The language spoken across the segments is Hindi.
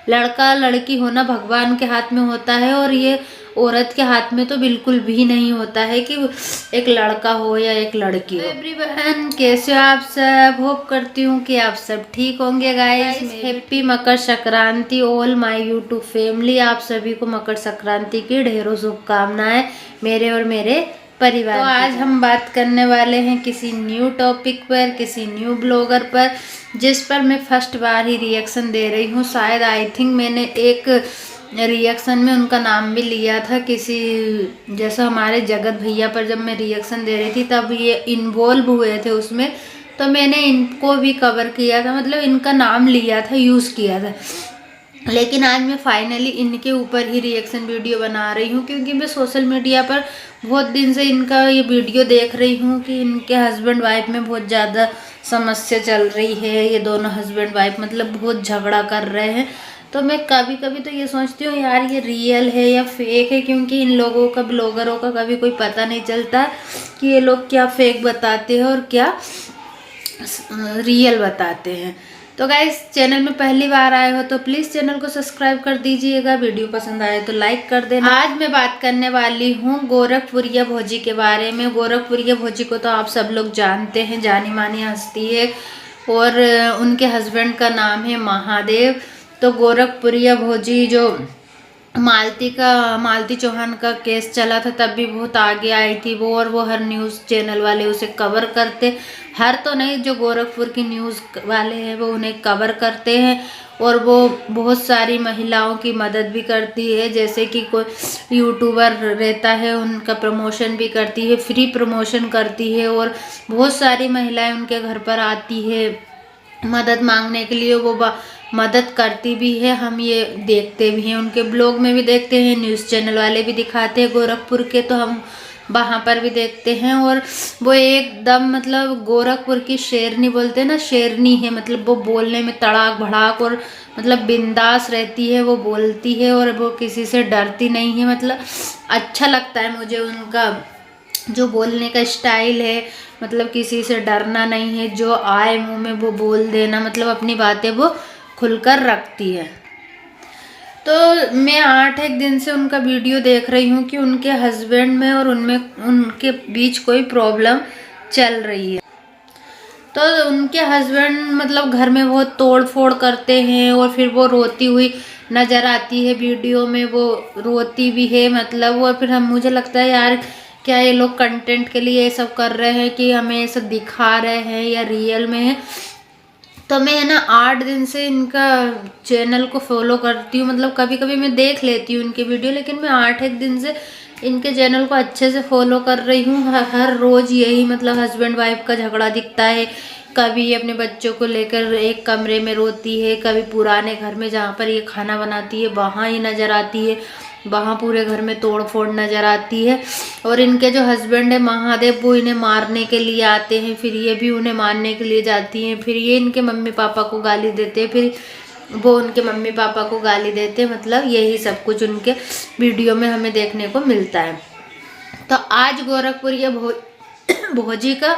लड़का लड़की होना भगवान के हाथ में होता है और ये औरत के हाथ में तो बिल्कुल भी नहीं होता है कि एक लड़का हो या एक लड़की हो। एवरीवन, कैसे हो आप सब? होप करती हूँ कि आप सब ठीक होंगे guys. Happy Makar Sankranti all my YouTube family. आप सभी को मकर संक्रांति की ढेरों शुभकामनाएं मेरे और मेरे परिवार। तो आज हम बात करने वाले हैं किसी न्यू टॉपिक पर, किसी न्यू ब्लॉगर पर, जिस पर मैं फर्स्ट बार ही रिएक्शन दे रही हूँ। शायद आई थिंक मैंने एक रिएक्शन में उनका नाम भी लिया था किसी, जैसा हमारे जगत भैया पर जब मैं रिएक्शन दे रही थी तब ये इन्वॉल्व हुए थे उसमें, तो मैंने इनको भी कवर किया था, मतलब इनका नाम लिया था, यूज़ किया था। लेकिन आज मैं फाइनली इनके ऊपर ही रिएक्शन वीडियो बना रही हूँ, क्योंकि मैं सोशल मीडिया पर बहुत दिन से इनका ये वीडियो देख रही हूँ कि इनके हस्बैंड वाइफ में बहुत ज़्यादा समस्या चल रही है। ये दोनों हस्बैंड वाइफ मतलब बहुत झगड़ा कर रहे हैं। तो मैं कभी कभी तो ये सोचती हूँ यार ये रियल है या फेक है, क्योंकि इन लोगों का, ब्लॉगरों का कभी कोई पता नहीं चलता कि ये लोग क्या फेक बताते हैं और क्या रियल बताते हैं। तो गाइस, चैनल में पहली बार आए हो तो प्लीज़ चैनल को सब्सक्राइब कर दीजिएगा। वीडियो पसंद आए तो लाइक कर देना। आज मैं बात करने वाली हूँ गोरखपुरिया भौजी के बारे में। गोरखपुरिया भौजी को तो आप सब लोग जानते हैं, जानी मानी हस्ती है, और उनके हस्बैंड का नाम है महादेव। तो गोरखपुरिया भौजी जो मालती चौहान का केस चला था तब भी बहुत आगे आई थी वो, और वो हर न्यूज़ चैनल वाले उसे कवर करते, हर तो नहीं, जो गोरखपुर की न्यूज़ वाले हैं वो उन्हें कवर करते हैं। और वो बहुत सारी महिलाओं की मदद भी करती है, जैसे कि कोई यूट्यूबर रहता है उनका प्रमोशन भी करती है, फ्री प्रमोशन करती है, और बहुत सारी महिलाएं उनके घर पर आती है मदद मांगने के लिए, वो मदद करती भी है। हम ये देखते भी हैं, उनके ब्लॉग में भी देखते हैं, न्यूज़ चैनल वाले भी दिखाते हैं गोरखपुर के, तो हम वहाँ पर भी देखते हैं। और वो एकदम मतलब गोरखपुर की शेरनी बोलते हैं ना, शेरनी है, मतलब वो बोलने में तड़ाक भड़ाक और मतलब बिंदास रहती है, वो बोलती है और वो किसी से डरती नहीं है। मतलब अच्छा लगता है मुझे उनका जो बोलने का स्टाइल है, मतलब किसी से डरना नहीं है, जो आए मुंह में वो बोल देना, मतलब अपनी बातें वो खुलकर रखती है। तो मैं 8-1 दिन से उनका वीडियो देख रही हूँ कि उनके हस्बैंड में और उनके बीच कोई प्रॉब्लम चल रही है। तो उनके हस्बैंड मतलब घर में बहुत तोड़ फोड़ करते हैं, और फिर वो रोती हुई नज़र आती है वीडियो में, वो रोती भी है मतलब। और फिर मुझे लगता है यार क्या ये लोग कंटेंट के लिए ये सब कर रहे हैं कि हमें ये सब दिखा रहे हैं या रियल में है। तो मैं है ना 8 दिन से इनका चैनल को फॉलो करती हूँ, मतलब कभी कभी मैं देख लेती हूँ इनके वीडियो, लेकिन मैं 8-1 दिन से इनके चैनल को अच्छे से फॉलो कर रही हूँ। हर रोज़ यही मतलब हस्बैंड वाइफ का झगड़ा दिखता है। कभी ये अपने बच्चों को लेकर एक कमरे में रोती है, कभी पुराने घर में जहाँ पर ये खाना बनाती है वहाँ ही नज़र आती है, वहाँ पूरे घर में तोड़ फोड़ नज़र आती है। और इनके जो हस्बैंड है महादेव, वो इन्हें मारने के लिए आते हैं, फिर ये भी उन्हें मारने के लिए जाती हैं, फिर ये इनके मम्मी पापा को गाली देते हैं, फिर वो उनके मम्मी पापा को गाली देते हैं। मतलब यही सब कुछ उनके वीडियो में हमें देखने को मिलता है। तो आज गोरखपुरिया भौजी का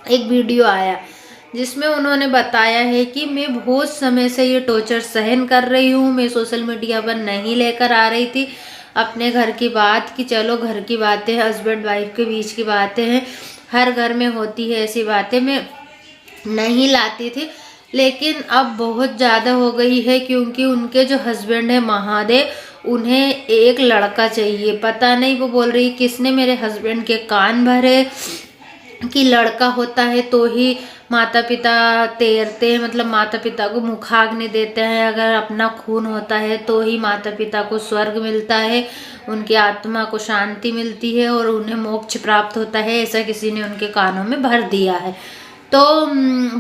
एक वीडियो आया जिसमें उन्होंने बताया है कि मैं बहुत समय से ये टॉर्चर सहन कर रही हूँ। मैं सोशल मीडिया पर नहीं लेकर आ रही थी अपने घर की बात, कि चलो घर की बातें, हस्बैंड वाइफ के बीच की बातें हैं, हर घर में होती है ऐसी बातें, मैं नहीं लाती थी। लेकिन अब बहुत ज़्यादा हो गई है, क्योंकि उनके जो हस्बैंड है महादेव, उन्हें एक लड़का चाहिए। पता नहीं, वो बोल रही किसने मेरे हस्बैंड के कान भरे कि लड़का होता है तो ही माता पिता तैरते हैं, मतलब माता पिता को मुखाग्नि देते हैं, अगर अपना खून होता है तो ही माता पिता को स्वर्ग मिलता है, उनकी आत्मा को शांति मिलती है और उन्हें मोक्ष प्राप्त होता है, ऐसा किसी ने उनके कानों में भर दिया है। तो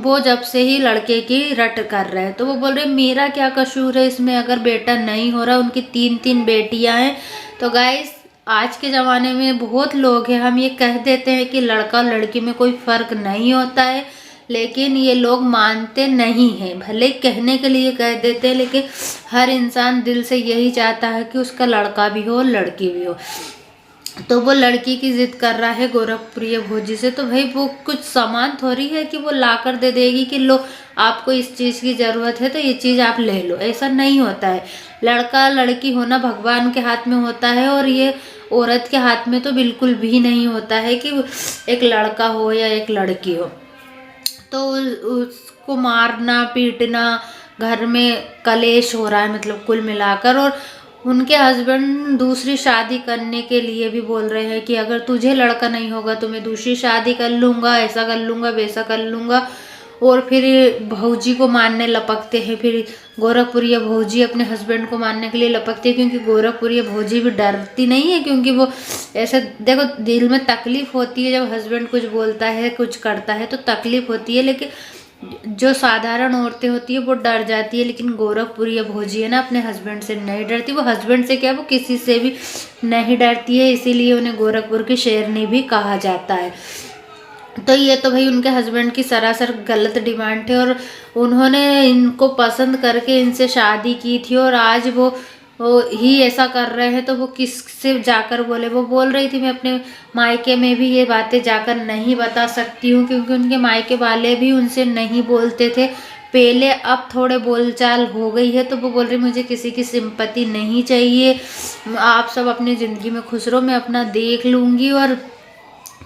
वो जब से ही लड़के की रट कर रहे हैं। तो वो बोल रहे मेरा क्या कसूर है इसमें, अगर बेटा नहीं हो रहा, उनकी 3-3 बेटियां हैं। तो गाइस, आज के ज़माने में बहुत लोग हैं, हम ये कह देते हैं कि लड़का लड़की में कोई फ़र्क नहीं होता है, लेकिन ये लोग मानते नहीं हैं। भले कहने के लिए कह देते हैं, लेकिन हर इंसान दिल से यही चाहता है कि उसका लड़का भी हो लड़की भी हो। तो वो लड़की की जिद कर रहा है गोरखप्रिय भोजी से, तो भाई वो कुछ सामान थोड़ी है कि वो ला कर दे देगी कि लो आपको इस चीज़ की ज़रूरत है तो ये चीज़ आप ले लो। ऐसा नहीं होता है। लड़का लड़की होना भगवान के हाथ में होता है और ये औरत के हाथ में तो बिल्कुल भी नहीं होता है कि एक लड़का हो या एक लड़की हो। तो उसको मारना पीटना, घर में कलेश हो रहा है मतलब कुल मिलाकर। और उनके हस्बैंड दूसरी शादी करने के लिए भी बोल रहे हैं कि अगर तुझे लड़का नहीं होगा तो मैं दूसरी शादी कर लूँगा, ऐसा कर लूँगा, वैसा कर लूँगा। और फिर भौजी को मारने लपकते हैं। फिर गोरखपुरिया भौजी अपने हस्बैंड को मारने के लिए लपकती है, क्योंकि गोरखपुरिया भौजी भी डरती नहीं है, क्योंकि वो ऐसे देखो दिल में तकलीफ होती है जब हस्बैंड कुछ बोलता है कुछ करता है तो तकलीफ होती है, लेकिन जो साधारण औरतें होती है वो डर जाती है। लेकिन गोरखपुरिया भौजी है ना अपने हस्बैंड से नहीं डरती। वो हस्बैंड से क्या वो किसी से भी नहीं डरती है, इसीलिए उन्हें गोरखपुर की शेरनी भी कहा जाता है। तो ये तो भाई उनके हस्बैंड की सरासर गलत डिमांड है और उन्होंने इनको पसंद करके इनसे शादी की थी और आज वो ही ऐसा कर रहे हैं। तो वो किससे जाकर बोले? वो बोल रही थी मैं अपने मायके में भी ये बातें जाकर नहीं बता सकती हूँ, क्योंकि उनके मायके वाले भी उनसे नहीं बोलते थे पहले, अब थोड़े बोलचाल हो गई है। तो वो बोल रही मुझे किसी की सिंपैथी नहीं चाहिए, आप सब अपनी ज़िंदगी में खुश रहो, मैं अपना देख लूँगी। और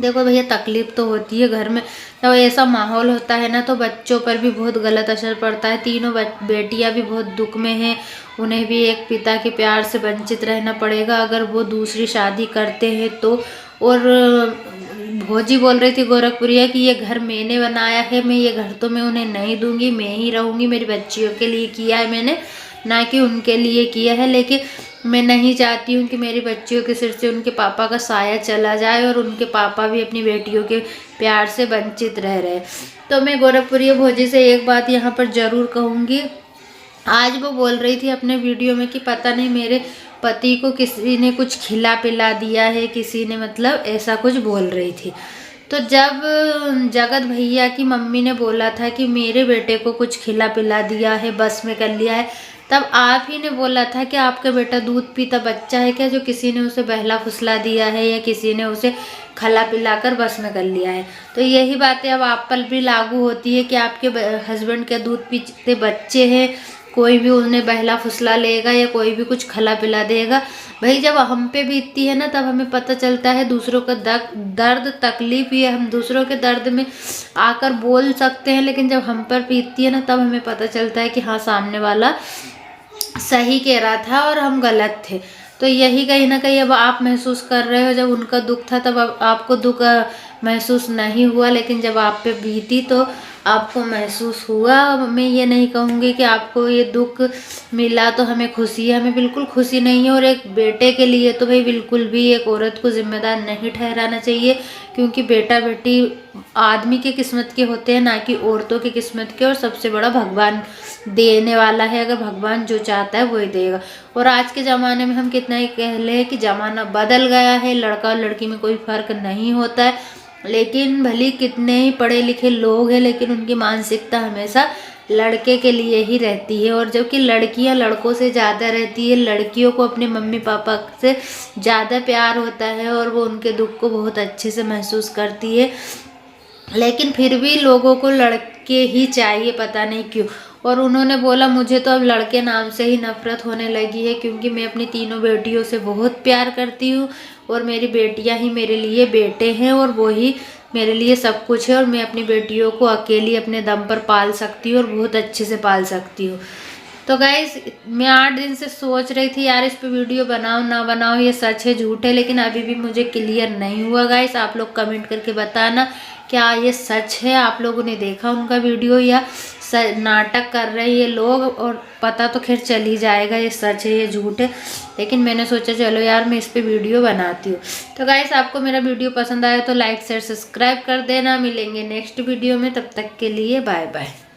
देखो भैया तकलीफ तो होती है घर में, जब ऐसा माहौल होता है ना तो बच्चों पर भी बहुत गलत असर पड़ता है। तीनों बेटियां भी बहुत दुख में हैं, उन्हें भी एक पिता के प्यार से वंचित रहना पड़ेगा अगर वो दूसरी शादी करते हैं तो। और भौजी बोल रही थी गोरखपुरिया कि ये घर मैंने बनाया है, मैं ये घर तो मैं उन्हें नहीं दूंगी, मैं ही रहूंगी, मेरी बच्चियों के लिए किया है मैंने, ना कि उनके लिए किया है। लेकिन मैं नहीं चाहती हूँ कि मेरी बच्चियों के सिर से उनके पापा का साया चला जाए और उनके पापा भी अपनी बेटियों के प्यार से वंचित रह रहे। तो मैं गोरखपुरिया भौजी से एक बात यहाँ पर ज़रूर कहूँगी। आज वो बोल रही थी अपने वीडियो में कि पता नहीं मेरे पति को किसी ने कुछ खिला पिला दिया है, किसी ने मतलब ऐसा कुछ बोल रही थी। तो जब जगत भैया की मम्मी ने बोला था कि मेरे बेटे को कुछ खिला पिला दिया है, बस में कर लिया है, तब आप ही ने बोला था कि आपका बेटा दूध पीता बच्चा है क्या जो किसी ने उसे बहला फुसला दिया है या किसी ने उसे खिला पिलाकर बस में कर लिया है। तो यही बातें अब आप पर भी लागू होती है कि आपके हस्बैंड के दूध पीते बच्चे हैं, कोई भी उन्हें बहला फुसला लेगा या कोई भी कुछ खिला पिला देगा। भाई जब हम पे बीतती है ना तब हमें पता चलता है दूसरों का दर्द तकलीफ, ये हम दूसरों के दर्द में आकर बोल सकते हैं, लेकिन जब हम पर बीतती है ना तब हमें पता चलता है कि हाँ सामने वाला सही कह रहा था और हम गलत थे। तो यही कहीं ना कहीं अब आप महसूस कर रहे हो, जब उनका दुख था तब अब आपको दुख महसूस नहीं हुआ, लेकिन जब आप पे बीती तो आपको महसूस हुआ। मैं ये नहीं कहूँगी कि आपको ये दुख मिला तो हमें खुशी है, हमें बिल्कुल खुशी नहीं है। और एक बेटे के लिए तो भाई बिल्कुल भी एक औरत को जिम्मेदार नहीं ठहराना चाहिए, क्योंकि बेटा बेटी आदमी के किस्मत के होते हैं ना कि औरतों की किस्मत के। और सबसे बड़ा भगवान देने वाला है, अगर भगवान जो चाहता है वही देगा। और आज के ज़माने में हम कितना ही कह लें कि ज़माना बदल गया है, लड़का और लड़की में कोई फ़र्क नहीं होता है। लेकिन भले कितने ही पढ़े लिखे लोग हैं, लेकिन उनकी मानसिकता हमेशा लड़के के लिए ही रहती है। और जबकि लड़कियां लड़कों से ज़्यादा रहती है, लड़कियों को अपने मम्मी पापा से ज़्यादा प्यार होता है और वो उनके दुख को बहुत अच्छे से महसूस करती है। लेकिन फिर भी लोगों को लड़के ही चाहिए, पता नहीं क्यों। और उन्होंने बोला मुझे तो अब लड़के नाम से ही नफरत होने लगी है, क्योंकि मैं अपनी तीनों बेटियों से बहुत प्यार करती हूँ और मेरी बेटियाँ ही मेरे लिए बेटे हैं और वो ही मेरे लिए सब कुछ है। और मैं अपनी बेटियों को अकेली अपने दम पर पाल सकती हूँ और बहुत अच्छे से पाल सकती हूँ। तो गाइस मैं 8 दिन से सोच रही थी यार इस पे वीडियो बनाओ ना बनाओ, ये सच है झूठ है, लेकिन अभी भी मुझे क्लियर नहीं हुआ। गाइस आप लोग कमेंट करके बताना क्या ये सच है, आप लोगों ने देखा उनका वीडियो या नाटक कर रहे हैं ये लोग। और पता तो खैर चल ही जाएगा ये सच है ये झूठ है, लेकिन मैंने सोचा चलो यार मैं इस पे वीडियो बनाती हूँ। तो गाइस आपको मेरा वीडियो पसंद आया तो लाइक शेयर सब्सक्राइब कर देना। मिलेंगे नेक्स्ट वीडियो में, तब तक के लिए बाय बाय।